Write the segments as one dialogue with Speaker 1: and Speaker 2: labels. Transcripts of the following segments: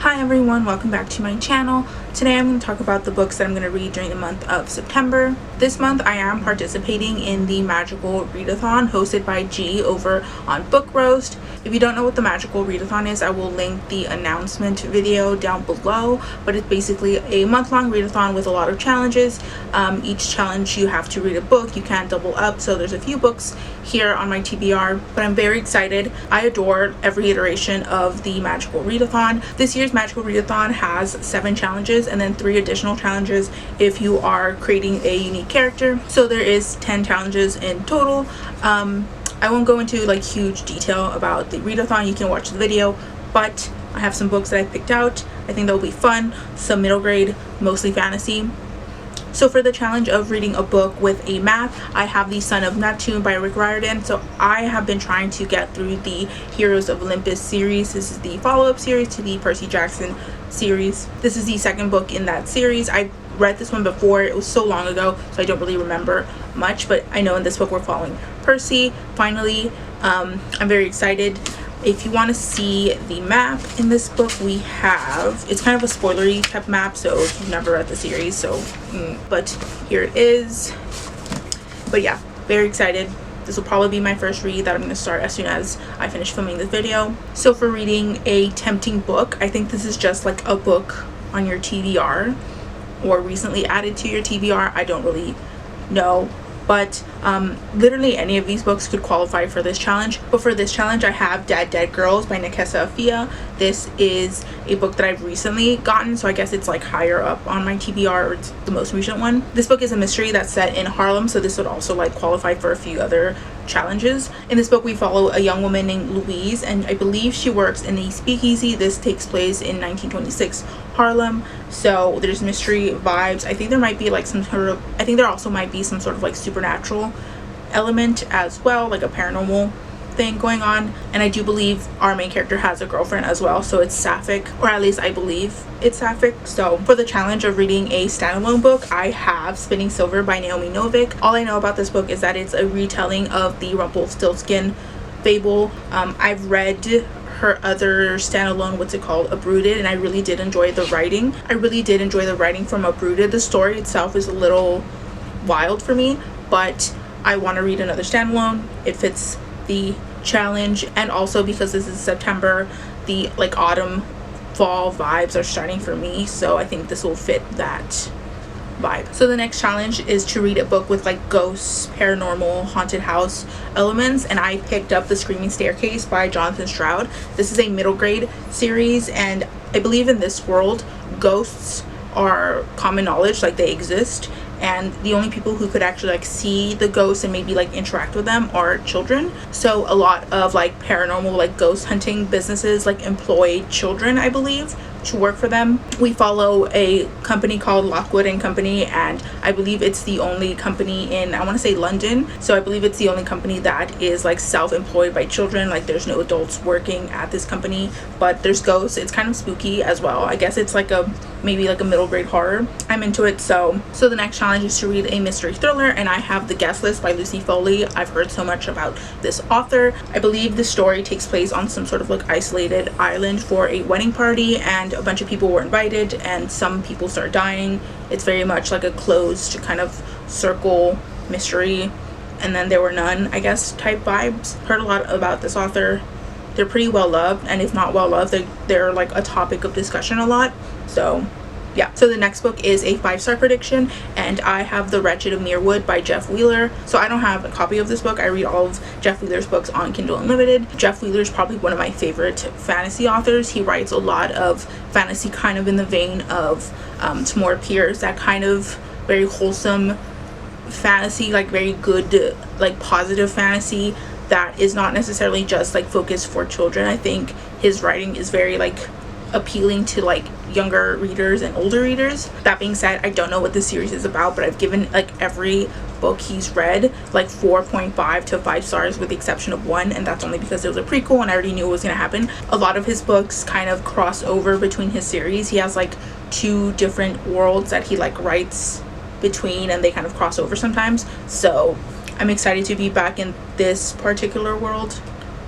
Speaker 1: Hi everyone, welcome back to my channel. Today I'm going to talk about the books that I'm going to read during the month of September. This month I am participating in the Magical Readathon hosted by G over on Book Roast. If you don't know what the Magical Readathon is, I will link the announcement video down below, but it's basically a month-long readathon with a lot of challenges. Each challenge you have to read a book, you can't double up, so there's a few books here on my TBR, but I'm very excited. I adore every iteration of the Magical Readathon. This year's Magical Readathon has 7 challenges and then 3 additional challenges if you are creating a unique character. So there is 10 challenges in total. I won't go into like huge detail about the readathon. You can watch the video, but I have some books that I picked out. I think they'll be fun, some middle grade, mostly fantasy. So for the challenge of reading a book with a map, I have The Son of Neptune by Riordan. So I have been trying to get through the Heroes of Olympus series. This is the follow-up series to the Percy Jackson series. This is the second book in that series. I read this one before. It was so long ago, so I don't really remember much, but I know in this book we're following Percy. Finally, I'm very excited. If you want to see the map in this book, we have, it's kind of a spoilery type map, so if you've never read the series, so but here it is. But yeah, very excited. This will probably be my first read that I'm going to start as soon as I finish filming this video. So for reading a tempting book, I think this is just like a book on your TBR or recently added to your TBR. I don't really know, but literally any of these books could qualify for this challenge. But for this challenge, I have Dead Girls by Nekesa Afia. This is a book that I've recently gotten, so I guess it's like higher up on my TBR, or it's the most recent one. This book is a mystery that's set in Harlem, so this would also like qualify for a few other challenges. In this book we follow a young woman named Louise, and I believe she works in a speakeasy. This takes place in 1926 Harlem, so there's mystery vibes. I think there might be like some sort of, I think there also might be some sort of like supernatural element as well, like a paranormal thing going on. And I do believe our main character has a girlfriend as well, so it's sapphic, or at least I believe it's sapphic. So for the challenge of reading a standalone book, I have Spinning Silver by Naomi Novik. All I know about this book is that it's a retelling of the Rumpelstiltskin fable. I've read her other standalone, what's it called, Uprooted, and I really did enjoy the writing. From Uprooted. The story itself is a little wild for me, but I want to read another standalone. It fits the challenge, and also because this is September, the like autumn fall vibes are starting for me, so I think this will fit that vibe. So the next challenge is to read a book with like ghosts, paranormal, haunted house elements, and I picked up The Screaming Staircase by Johnathan Stroud. This is a middle grade series, and I believe in this world ghosts are common knowledge, like they exist, and the only people who could actually like see the ghosts and maybe like interact with them are children. So a lot of like paranormal like ghost hunting businesses like employ children, I believe, to work for them. We follow a company called Lockwood and Company, and I believe it's the only company in, I want to say London, so I believe it's the only company that is like self-employed by children. Like there's no adults working at this company, but there's ghosts. It's kind of spooky as well. I guess it's like a maybe like a middle grade horror. I'm into it. So the next challenge is to read a mystery thriller, and I have The Guest List by Lucy Foley. I've heard so much about this author. I believe the story takes place on some sort of like isolated island for a wedding party, and a bunch of people were invited and some people start dying. It's very much like a closed kind of circle mystery, and then there were none, I guess, type vibes. Heard a lot about this author. They're pretty well loved, and if not well loved, they're like a topic of discussion a lot. So yeah. So the next book is a 5-star prediction, and I have The Wretched of Muirwood by Jeff Wheeler. So I don't have a copy of this book. I read all of Jeff Wheeler's books on Kindle Unlimited. Jeff Wheeler is probably one of my favorite fantasy authors. He writes a lot of fantasy kind of in the vein of Tamora Pierce, that kind of very wholesome fantasy, like very good, like positive fantasy that is not necessarily just like focused for children. I think his writing is very like appealing to like younger readers and older readers. That being said, I don't know what this series is about, but I've given like every book he's read like 4.5 to 5 stars with the exception of one, and that's only because it was a prequel and I already knew it was going to happen. A lot of his books kind of cross over between his series. He has like 2 different worlds that he like writes between, and they kind of cross over sometimes, so I'm excited to be back in this particular world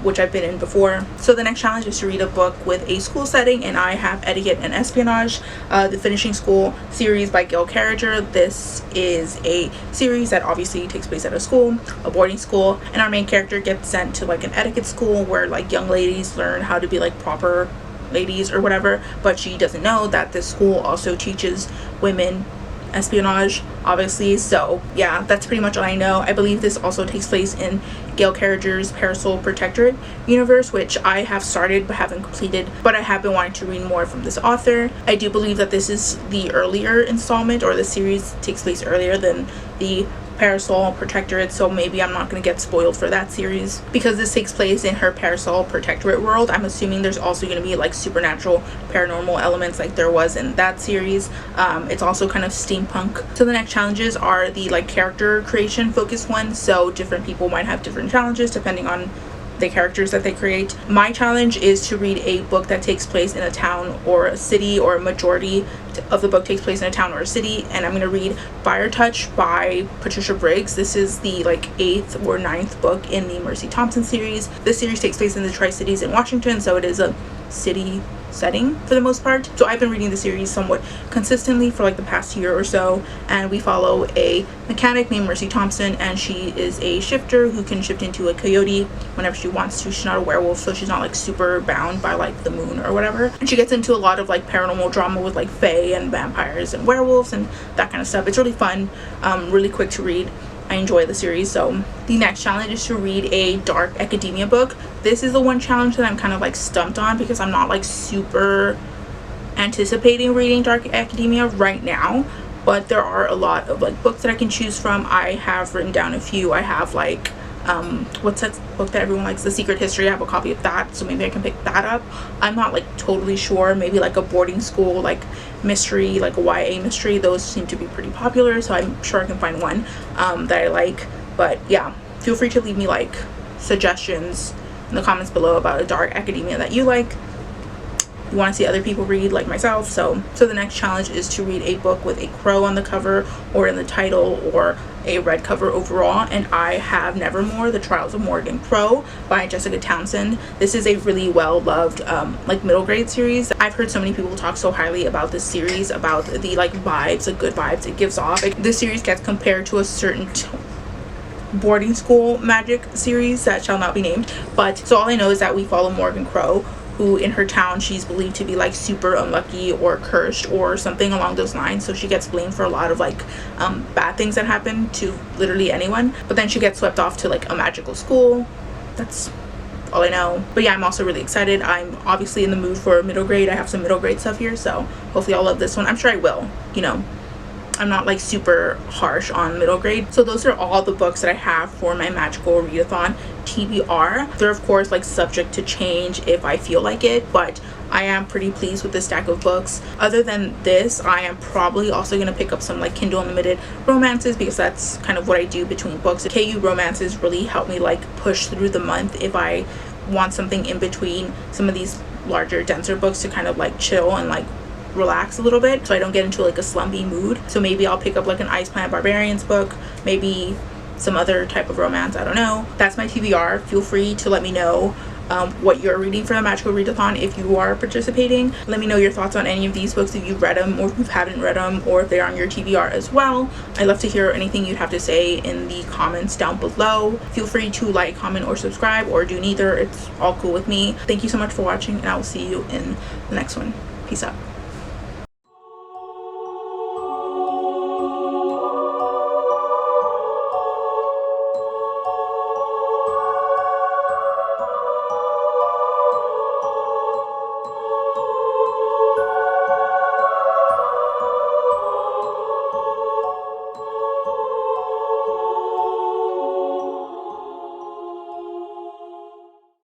Speaker 1: which I've been in before. So the next challenge is to read a book with a school setting, and I have Etiquette and Espionage, the Finishing School series by Gail Carriger. This is a series that obviously takes place at a school, a boarding school, and our main character gets sent to like an etiquette school where like young ladies learn how to be like proper ladies or whatever, but she doesn't know that this school also teaches women espionage, obviously. So yeah, that's pretty much all I know. I believe this also takes place in Gail Carriger's Parasol Protectorate universe, which I have started but haven't completed, but I have been wanting to read more from this author. I do believe that this is the earlier installment, or the series takes place earlier than the Parasol Protectorate, so maybe I'm not going to get spoiled for that series. Because this takes place in her Parasol Protectorate world, I'm assuming there's also going to be like supernatural paranormal elements like there was in that series. It's also kind of steampunk. So the next challenges are the like character creation focused ones, so different people might have different challenges depending on the characters that they create. My challenge is to read a book that takes place in a town or a city, or a majority of the book takes place in a town or a city, and I'm going to read Fire Touch by Patricia Briggs. This is the like 8th or 9th book in the Mercy Thompson series. This series takes place in the Tri-Cities in Washington, so it is a city setting for the most part. So I've been reading the series somewhat consistently for like the past year or so, and we follow a mechanic named Mercy Thompson, and she is a shifter who can shift into a coyote whenever she wants to. She's not a werewolf, so she's not like super bound by like the moon or whatever, and she gets into a lot of like paranormal drama with like fae and vampires and werewolves and that kind of stuff. It's really fun, really quick to read. I enjoy the series. So the next challenge is to read a dark academia book. This is the one challenge that I'm kind of like stumped on, because I'm not like super anticipating reading dark academia right now, but there are a lot of like books that I can choose from. I have written down a few. I have like what's that book that everyone likes, The Secret History? I have a copy of that, so maybe I can pick that up. I'm not like totally sure. Maybe like a boarding school like mystery, like a YA mystery. Those seem to be pretty popular, so I'm sure I can find one that I like. But yeah, feel free to leave me like suggestions in the comments below about a dark academia that you like, you want to see other people read like myself. So the next challenge is to read a book with a crow on the cover or in the title, or a red cover overall, and I have Nevermore, The Trials of Morrigan Crow by Jessica Townsend. This is a really well loved like middle grade series. I've heard so many people talk so highly about this series, about the like vibes, the good vibes it gives off. This series gets compared to a certain boarding school magic series that shall not be named, but so all I know is that we follow Morrigan Crow, who in her town she's believed to be like super unlucky or cursed or something along those lines, so she gets blamed for a lot of like bad things that happen to literally anyone, but then she gets swept off to like a magical school. That's all I know. But yeah, I'm also really excited. I'm obviously in the mood for middle grade. I have some middle grade stuff here, so hopefully I'll love this one. I'm sure I will, you know, I'm not like super harsh on middle grade. So those are all the books that I have for my magical readathon TBR. They're of course like subject to change if I feel like it, but I am pretty pleased with this stack of books. Other than this, I am probably also going to pick up some like Kindle Unlimited romances, because that's kind of what I do between books. KU romances really help me like push through the month if I want something in between some of these larger denser books to kind of like chill and like relax a little bit, so I don't get into like a slumpy mood. So maybe I'll pick up like an Ice Planet Barbarians book, maybe some other type of romance, I don't know. That's my TBR. Feel free to let me know what you're reading for the magical readathon if you are participating. Let me know your thoughts on any of these books, if you've read them or if you haven't read them, or if they're on your TBR as well. I'd love to hear anything you'd have to say in the comments down below. Feel free to like, comment, or subscribe, or do neither. It's all cool with me. Thank you so much for watching, and I will see you in the next one. Peace out.